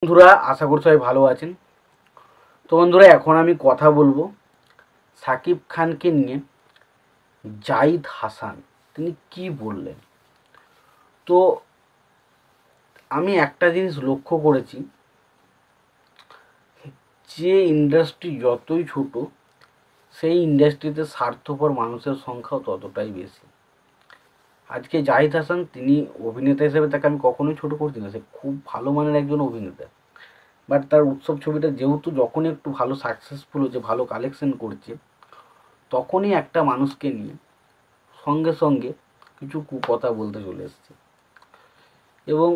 বন্ধুরা, আশা করি সবাই ভালো আছেন। তো বন্ধুরা, এখন আমি কথা বলবো সাকিব খানকে নিয়ে। জাহিদ হাসান তিনি কি বললেন। তো আমি একটা জিনিস লক্ষ্য করেছি, যে ইন্ডাস্ট্রি যতই ছোট, সেই ইন্ডাস্ট্রিতে স্বার্থপর মানুষের সংখ্যাও ততটাই বেশি। আজকে জাহিদ হাসান, তিনি অভিনেতা হিসেবে তাকে আমি কখনোই ছোট করছি না, সে খুব ভালো মানের একজন অভিনেতা। বাট তার উৎসব ছবিটা যেহেতু যখনই একটু ভালো সাকসেসফুল হচ্ছে, ভালো কালেকশন করছে, তখনই একটা মানুষকে নিয়ে সঙ্গে সঙ্গে কিছু কুকথা বলতে চলে এসছে। এবং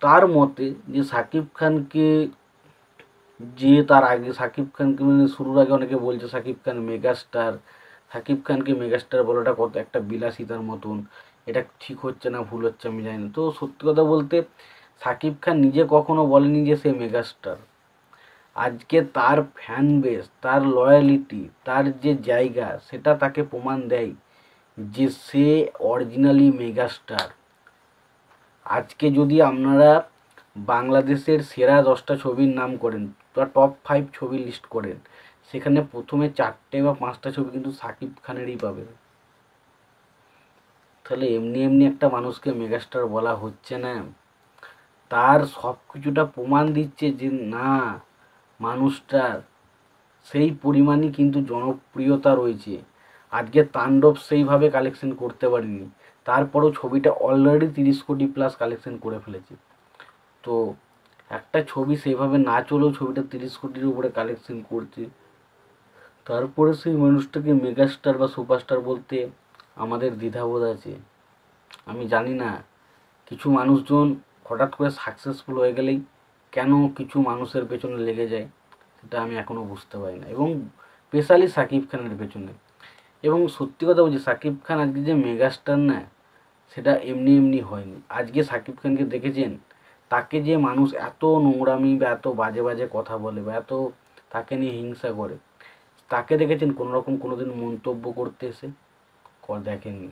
তার মতে যে সাকিব খানকে, যে তার আগে সাকিব খানকে মানে শুরুর আগে অনেকে বলছে সাকিব খান মেগাস্টার, সাকিব খানকে মেগাস্টার বলাটা কত একটা বিলাসিতার মতন, এটা ঠিক হচ্ছে না ভুল হচ্ছে আমি জানি না। তো সত্যি কথা বলতে, সাকিব খান নিজে কখনো বলেনি যে সে মেগাস্টার। আজকে তার ফ্যান বেস, তার লয়ালিটি, তার যে জায়গা, সেটা তাকে প্রমাণ দেয় যে সে অরিজিনালি মেগাস্টার। আজকে যদি আপনারা বাংলাদেশের সেরা 10টা ছবির নাম করেন বা টপ 5 ছবি লিস্ট করেন, সেখানে প্রথমে 4টে বা 5টা ছবি কিন্তু সাকিব খানেরই পাবেন। তাহলে এমনি এমনি একটা মানুষকে মেগাস্টার বলা হচ্ছে না, তার সব কিছুটা প্রমাণ দিচ্ছে যে না, মানুষটার সেই পরিমাণই কিন্তু জনপ্রিয়তা রয়েছে। আজকে তাণ্ডব সেইভাবে কালেকশন করতে পারিনি, তারপরও ছবিটা অলরেডি 30 কোটি প্লাস কালেকশন করে ফেলেছে। তো একটা ছবি সেইভাবে না চলেও ছবিটা 30 কোটির উপরে কালেকশন করছে, তারপরে সেই মানুষটাকে মেগাস্টার বা সুপারস্টার বলতে আমাদের দ্বিধাবোধ আছে। আমি জানি না, কিছু মানুষজন হঠাৎ করে সাকসেসফুল হয়ে গেলেই কেন কিছু মানুষের পেছনে লেগে যায়, সেটা আমি এখনও বুঝতে পারি না। এবং স্পেশালি সাকিব খানের পেছনে। এবং সত্যি কথা বলছি, সাকিব খান আজকে যে মেগাস্টার না, সেটা এমনি এমনি হয়নি। আজকে সাকিব খানকে দেখেছেন, তাকে যে মানুষ এত নোংরামি বা এত বাজে বাজে কথা বলে বা এত তাকে নিয়ে হিংসা করে, তাকে দেখেছেন কোনোরকম কোনোদিন মন্তব্য করতে এসে? দেখেননি।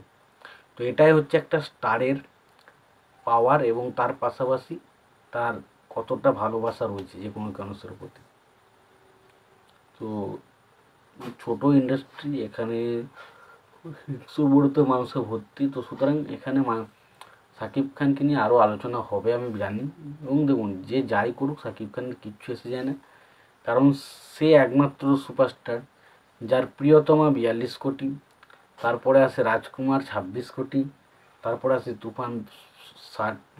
তো এটাই হচ্ছে একটা স্টারের পাওয়ার, এবং তার পাশাপাশি তার কতটা ভালোবাসা রয়েছে যে কোনো মানুষের প্রতি। তো ছোট ইন্ডাস্ট্রি, এখানে সুবর্ত মানুষে ভর্তি। তো সুতরাং এখানে সাকিব খানকে নিয়ে আরও আলোচনা হবে আমি জানি। এবং দেখুন, যে যাই করুক সাকিব খানের কিচ্ছু এসে যায় না, কারণ সে একমাত্র সুপারস্টার যার প্রিয়তমা 42 কোটি, তারপরে আসে রাজকুমার 26 কোটি, তারপরে আসে তুফান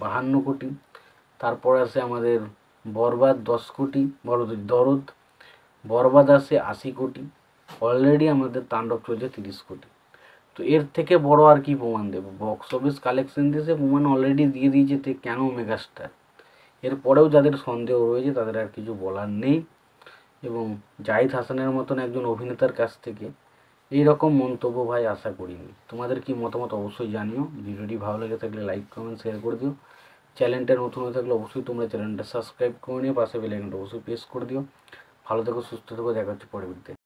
52 কোটি, তারপরে আসে আমাদের বরবাদ 10 কোটি, দরদ, বরবাদ আসে 80 কোটি, অলরেডি আমাদের তাণ্ডব চলছে 30 কোটি। তো এর থেকে বড় আর কি প্রমাণ দেবো? বক্স অফিস কালেকশন দিয়ে সে প্রমাণ অলরেডি দিয়ে দিয়েছে তে কেন মেগাস্টার। এরপরেও যাদের সন্দেহ রয়েছে তাদের আর কিছু বলার নেই। এবং জাহিদ হাসানের মতন একজন অভিনেতার কাছ থেকে এই রকম মন্তব্য ভাই আশা করিনি। তোমাদের কি মতামত অবশ্যই জানিও। ভিডিওটি ভালো লেগে থাকলে লাইক কমেন্ট শেয়ার করে দিও। চ্যানেলটা নতুন হয়ে থাকলে অবশ্যই তোমরা চ্যানেলটা সাবস্ক্রাইব করে নিও, পাশে বেল আইকনটা অবশ্যই প্রেস করে দিও। ভালো থেকো, সুস্থ থেকো, দেখা হচ্ছে পরের ভিডিওতে।